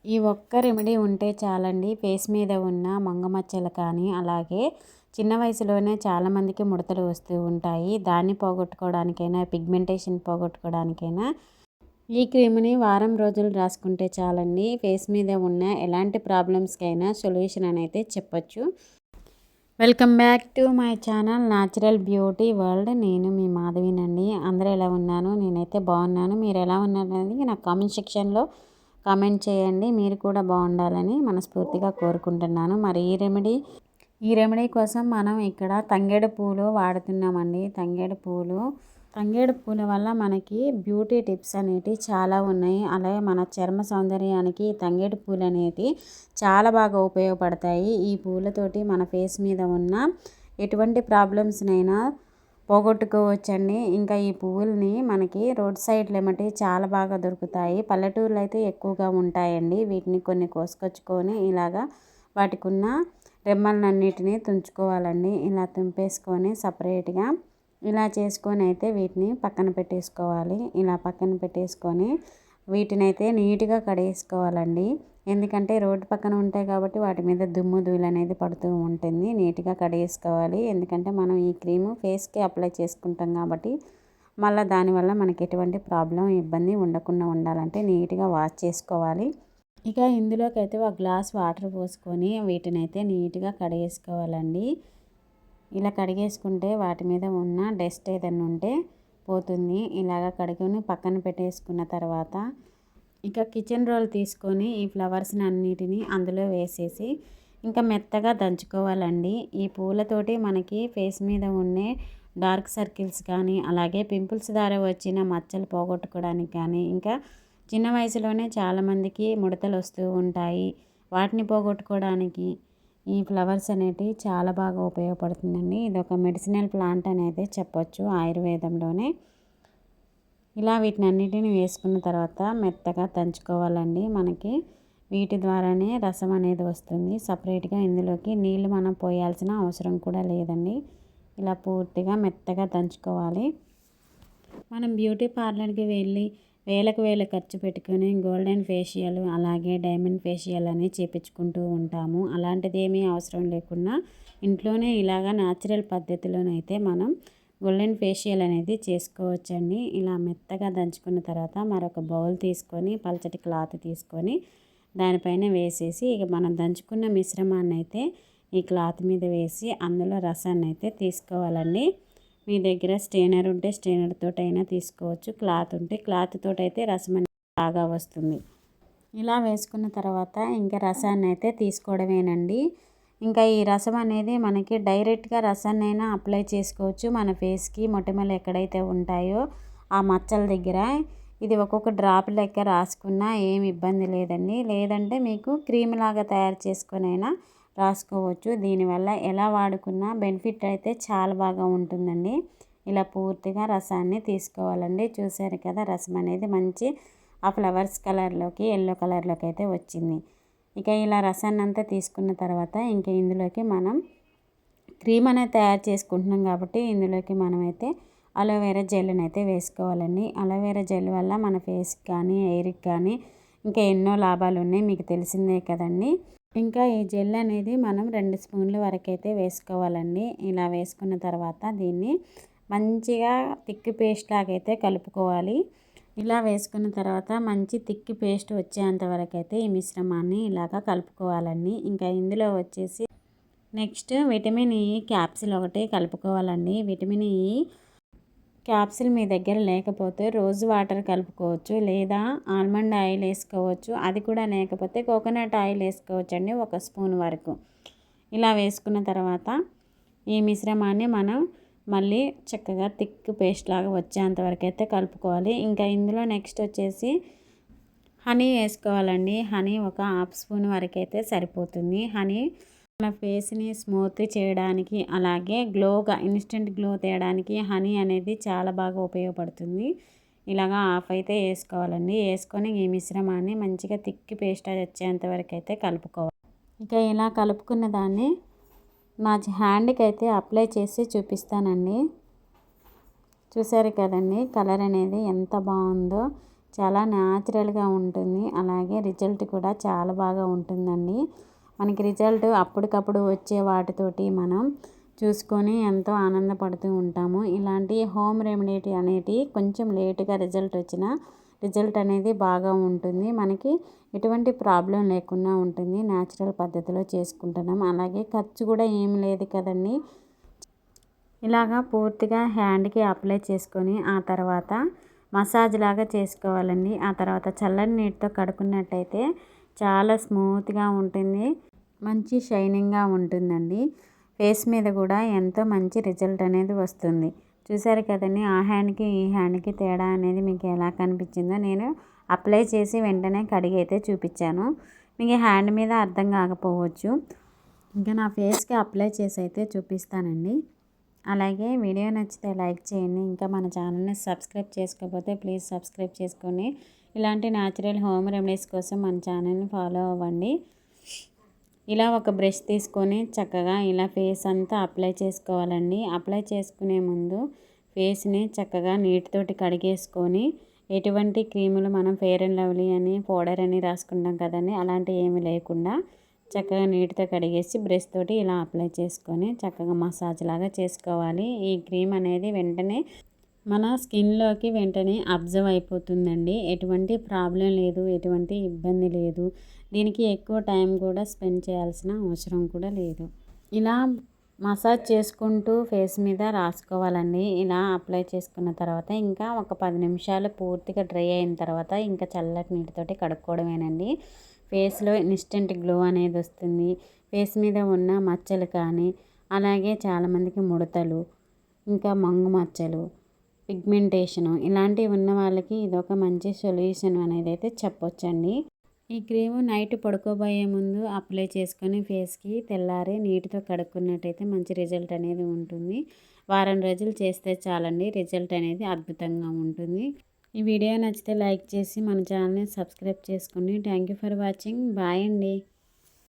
ఈ ఒక్క రెమెడీ ఉంటే చాలండి. ఫేస్ మీద ఉన్న మంగమచ్చలు కానీ, అలాగే చిన్న వయసులోనే చాలామందికి ముడతలు వస్తూ ఉంటాయి. దాన్ని పోగొట్టుకోవడానికైనా, పిగ్మెంటేషన్ పోగొట్టుకోవడానికైనా ఈ క్రీమ్‌ని వారం రోజులు రాసుకుంటే చాలండి. ఫేస్ మీద ఉన్న ఎలాంటి ప్రాబ్లమ్స్‌కైనా సొల్యూషన్ అనైతే చెప్పొచ్చు. Welcome back to my channel natural beauty world. నేను మీ మాధవినండి. అందరూ ఎలా ఉన్నాను? నేనైతే బాగున్నాను. మీరు ఎలా ఉన్నారనేది నాకు కామెంట్ సెక్షన్‌లో కామెంట్ చేయండి. మీరు కూడా బాగుండాలని మనస్ఫూర్తిగా కోరుకుంటున్నాను. మరి ఈ రెమెడీ కోసం మనం ఇక్కడ తంగేడు పూలు వాడుతున్నామండి. తంగేడు పూల వల్ల మనకి బ్యూటీ టిప్స్ అనేటివి చాలా ఉన్నాయి. అలాగే మన చర్మ సౌందర్యానికి తంగేడు పూలు అనేవి చాలా బాగా ఉపయోగపడతాయి. ఈ పూలతోటి మన ఫేస్ మీద ఉన్న ఎటువంటి ప్రాబ్లమ్స్నైనా పోగొట్టుకోవచ్చండి. ఇంకా ఈ పువ్వుల్ని మనకి రోడ్ సైడ్లు ఏమిటి చాలా బాగా దొరుకుతాయి. పల్లెటూర్లో అయితే ఎక్కువగా ఉంటాయండి. వీటిని కొన్ని కోసుకొచ్చుకొని ఇలాగా వాటికి ఉన్న రెమ్మలన్నిటిని తుంచుకోవాలండి. ఇలా తుంపేసుకొని సపరేట్గా ఇలా చేసుకొని అయితే వీటిని పక్కన పెట్టేసుకోవాలి. ఇలా పక్కన పెట్టేసుకొని వీటిని అయితే నీట్గా కడిగేసుకోవాలండి. ఎందుకంటే రోడ్డు పక్కన ఉంటాయి కాబట్టి వాటి మీద దుమ్ము ధూళి అనేది పడుతూ ఉంటుంది. నీట్గా కడిగేసుకోవాలి. ఎందుకంటే మనం ఈ క్రీము ఫేస్కి అప్లై చేసుకుంటాం కాబట్టి మళ్ళీ దానివల్ల మనకి ఎటువంటి ప్రాబ్లం ఇబ్బంది ఉండకుండా ఉండాలంటే నీట్గా వాష్ చేసుకోవాలి. ఇక ఇందులోకి అయితే ఒక గ్లాస్ వాటర్ పోసుకొని వీటిని అయితే నీట్గా కడిగేసుకోవాలండి. ఇలా కడిగేసుకుంటే వాటి మీద ఉన్న డస్ట్ ఏదైనా ఉంటే పోతుంది. ఇలాగ కడుగుని పక్కన పెట్టేసుకున్న తర్వాత ఇక కిచెన్ రోల్ తీసుకొని ఈ ఫ్లవర్స్ని అన్నిటినీ అందులో వేసేసి ఇంకా మెత్తగా దంచుకోవాలండి. ఈ పూలతోటి మనకి ఫేస్ మీద ఉండే డార్క్ సర్కిల్స్ కానీ, అలాగే పింపుల్స్ ద్వారా వచ్చిన మచ్చలు పోగొట్టుకోవడానికి కానీ, ఇంకా చిన్న వయసులోనే చాలామందికి ముడతలు వస్తూ ఉంటాయి. వాటిని పోగొట్టుకోవడానికి ఈ ఫ్లవర్స్ అనేటివి చాలా బాగా ఉపయోగపడుతుందండి. ఇది ఒక మెడిసినల్ ప్లాంట్ అనేది చెప్పొచ్చు ఆయుర్వేదంలోనే. ఇలా వీటిని అన్నిటిని వేసుకున్న తర్వాత మెత్తగా దంచుకోవాలండి. మనకి వీటి ద్వారానే రసం అనేది వస్తుంది. సపరేట్గా ఇందులోకి నీళ్ళు మనం పోయాల్సిన అవసరం కూడా లేదండి. ఇలా పూర్తిగా మెత్తగా దంచుకోవాలి. మనం బ్యూటీ పార్లర్కి వెళ్ళి వేలకు వేలు ఖర్చు పెట్టుకొని గోల్డెన్ ఫేషియల్ అలాగే డైమండ్ ఫేషియల్ అని చేపించుకుంటూ ఉంటాము. అలాంటిది ఏమీ అవసరం లేకుండా ఇంట్లోనే ఇలాగా న్యాచురల్ పద్ధతిలోనైతే మనం గోల్డెన్ ఫేషియల్ అనేది చేసుకోవచ్చండి. ఇలా మెత్తగా దంచుకున్న తర్వాత మరొక బౌల్ తీసుకొని పల్చటి క్లాత్ తీసుకొని దానిపైన వేసేసి ఇక మనం దంచుకున్న మిశ్రమాన్ని అయితే ఈ క్లాత్ మీద వేసి అందులో రసాన్ని అయితే తీసుకోవాలండి. మీ దగ్గర స్ట్రైనర్ ఉంటే స్ట్రైనర్ తోటైనా తీసుకోవచ్చు. క్లాత్ ఉంటే క్లాత్ తోటైతే రసం అనేది బాగా వస్తుంది. ఇలా వేసుకున్న తర్వాత ఇంకా రసాన్ని అయితే తీసుకోవడమేనండి. ఇంకా ఈ రసం అనేది మనకి డైరెక్ట్గా రసాన్నైనా అప్లై చేసుకోవచ్చు. మన ఫేస్కి మొటిమలు ఎక్కడైతే ఉంటాయో ఆ మచ్చల దగ్గర ఇది ఒక్కొక్క డ్రాప్ లెక్క రాసుకున్నా ఏమి ఇబ్బంది లేదండి. లేదంటే మీకు క్రీమ్ లాగా తయారు చేసుకొని అయినా రాసుకోవచ్చు. దీనివల్ల ఎలా వాడుకున్నా బెనిఫిట్ అయితే చాలా బాగా ఉంటుందండి. ఇలా పూర్తిగా రసాన్ని తీసుకోవాలండి. చూసారు కదా రసం అనేది మంచి ఆ ఫ్లవర్స్ కలర్లోకి ఎల్లో కలర్లోకి అయితే వచ్చింది. ఇక ఇలా రసాన్ని అంతా తీసుకున్న తర్వాత ఇంక ఇందులోకి మనం క్రీమ్ అనేది తయారు చేసుకుంటున్నాం కాబట్టి ఇందులోకి మనమైతే అలోవెరా జెల్ని అయితే వేసుకోవాలండి. అలోవెరా జెల్ వల్ల మన ఫేస్కి కానీ హెయిర్కి కానీ ఇంకా ఎన్నో లాభాలు ఉన్నాయి, మీకు తెలిసిందే కదండి. ఇంకా ఈ జెల్ అనేది మనం 2 స్పూన్ల వరకు అయితే వేసుకోవాలండి. ఇలా వేసుకున్న తర్వాత దీన్ని మంచిగా థిక్ పేస్ట్ లాగా అయితే కలుపుకోవాలి. ఇలా వేసుకున్న తర్వాత మంచి థిక్ పేస్ట్ వచ్చేంత వరకు అయితే ఈ మిశ్రమాన్ని ఇలాగా కలుపుకోవాలండి. ఇంకా ఇందులో వచ్చేసి నెక్స్ట్ విటమిన్ ఈ క్యాప్సిల్ ఒకటి కలుపుకోవాలండి. విటమిన్ ఈ క్యాప్సిల్ మీ దగ్గర లేకపోతే రోజ్ వాటర్ కలుపుకోవచ్చు, లేదా ఆల్మండ్ ఆయిల్ వేసుకోవచ్చు. అది కూడా లేకపోతే కోకోనట్ ఆయిల్ వేసుకోవచ్చు అండి, 1 స్పూన్ వరకు. ఇలా వేసుకున్న తర్వాత ఈ మిశ్రమాన్ని మనం మళ్ళీ చక్కగా థిక్ పేస్ట్ లాగా వచ్చేంత వరకు అయితే కలుపుకోవాలి. ఇంకా ఇందులో నెక్స్ట్ వచ్చేసి హనీ వేసుకోవాలండి. హనీ ఒక 1/2 స్పూన్ వరకు అయితే సరిపోతుంది. హనీ మన ఫేస్ని స్మూత్ చేయడానికి అలాగే గ్లోగా ఇన్స్టెంట్ గ్లో తేయడానికి హనీ అనేది చాలా బాగా ఉపయోగపడుతుంది. ఇలాగా హాఫ్ అయితే వేసుకోవాలండి. వేసుకొని ఈ మిశ్రమాన్ని మంచిగా థిక్ పేస్ట్ వచ్చేంత వరకు అయితే కలుపుకోవాలి. ఇక ఇలా కలుపుకున్న దాన్ని నా హ్యాండ్కి అయితే అప్లై చేసి చూపిస్తానండి. చూసారు కదండి కలర్ అనేది ఎంత బాగుందో. చాలా న్యాచురల్గా ఉంటుంది. అలాగే రిజల్ట్ కూడా చాలా బాగా ఉంటుందండి. మనకి రిజల్ట్ అప్పటికప్పుడు వచ్చే వాటితోటి మనం చూసుకొని ఎంతో ఆనందపడుతూ ఉంటాము. ఇలాంటి హోమ్ రెమెడీ అనేటి కొంచెం లేటుగా రిజల్ట్ అనేది బాగా ఉంటుంది. మనకి ఎటువంటి ప్రాబ్లం లేకుండా ఉంటుంది. న్యాచురల్ పద్ధతిలో చేసుకుంటున్నాం. అలాగే ఖర్చు కూడా ఏం లేదు కదండి. ఇలాగా పూర్తిగా హ్యాండ్కి అప్లై చేసుకొని ఆ తర్వాత మసాజ్ లాగా చేసుకోవాలండి. ఆ తర్వాత చల్లని నీటితో కడుక్కున్నట్టయితే చాలా స్మూత్గా ఉంటుంది. మంచి షైనింగ్గా ఉంటుందండి. ఫేస్ మీద కూడా ఎంతో మంచి రిజల్ట్ అనేది వస్తుంది. చూసారు కదండి, ఆ హ్యాండ్కి ఈ హ్యాండ్కి తేడా అనేది మీకు ఎలా కనిపించిందో. నేను అప్లై చేసి వెంటనే కడిగి అయితే చూపించాను. మీకు హ్యాండ్ మీద అర్థం కాకపోవచ్చు. ఇంకా నా ఫేస్కి అప్లై చేసి అయితే చూపిస్తానండి. అలాగే వీడియో నచ్చితే లైక్ చేయండి. ఇంకా మన ఛానల్ని సబ్స్క్రైబ్ చేసుకోకపోతే ప్లీజ్ సబ్స్క్రైబ్ చేసుకొని ఇలాంటి న్యాచురల్ హోమ్ రెమెడీస్ కోసం మన ఛానల్ని ఫాలో అవ్వండి. ఇలా ఒక బ్రష్ తీసుకొని చక్కగా ఇలా ఫేస్ అంతా అప్లై చేసుకోవాలండి. అప్లై చేసుకునే ముందు ఫేస్ని చక్కగా నీటితోటి కడిగేసుకొని ఎటువంటి క్రీములు మనం ఫెయిర్ అండ్ లవ్లీ అని పౌడర్ అని రాసుకుంటాం కదండి, అలాంటివి ఏమి లేకుండా చక్కగా నీటితో కడిగేసి బ్రష్ తోటి ఇలా అప్లై చేసుకొని చక్కగా మసాజ్ లాగా చేసుకోవాలి. ఈ క్రీమ్ అనేది వెంటనే మన స్కిన్లోకి వెంటనే అబ్జర్వ్ అయిపోతుందండి. ఎటువంటి ప్రాబ్లం లేదు, ఎటువంటి ఇబ్బంది లేదు. దీనికి ఎక్కువ టైం కూడా స్పెండ్ చేయాల్సిన అవసరం కూడా లేదు. ఇలా మసాజ్ చేసుకుంటూ ఫేస్ మీద రాసుకోవాలండి. ఇలా అప్లై చేసుకున్న తర్వాత ఇంకా ఒక 10 నిమిషాలు పూర్తిగా డ్రై అయిన తర్వాత ఇంకా చల్లటి నీటితోటి కడుక్కోవడమేనండి. ఫేస్లో ఇన్స్టెంట్ గ్లో అనేది వస్తుంది. ఫేస్ మీద ఉన్న మచ్చలు కానీ, అలాగే చాలామందికి ముడతలు, ఇంకా మంగు మచ్చలు, పిగ్మెంటేషను ఇలాంటివి ఉన్న వాళ్ళకి ఇదొక మంచి సొల్యూషన్ అనేది అయితే చెప్పొచ్చండి. ఈ క్రీము నైట్ పడుకోబోయే ముందు అప్లై చేసుకొని ఫేస్కి తెల్లారి నీటితో కడుక్కున్నట్టయితే మంచి రిజల్ట్ అనేది ఉంటుంది. వారం రోజులు చేస్తే చాలండి, రిజల్ట్ అనేది అద్భుతంగా ఉంటుంది. ఈ వీడియో నచ్చితే లైక్ చేసి మన ఛానల్ని సబ్స్క్రైబ్ చేసుకోండి. Thank you for watching. Bye అండి.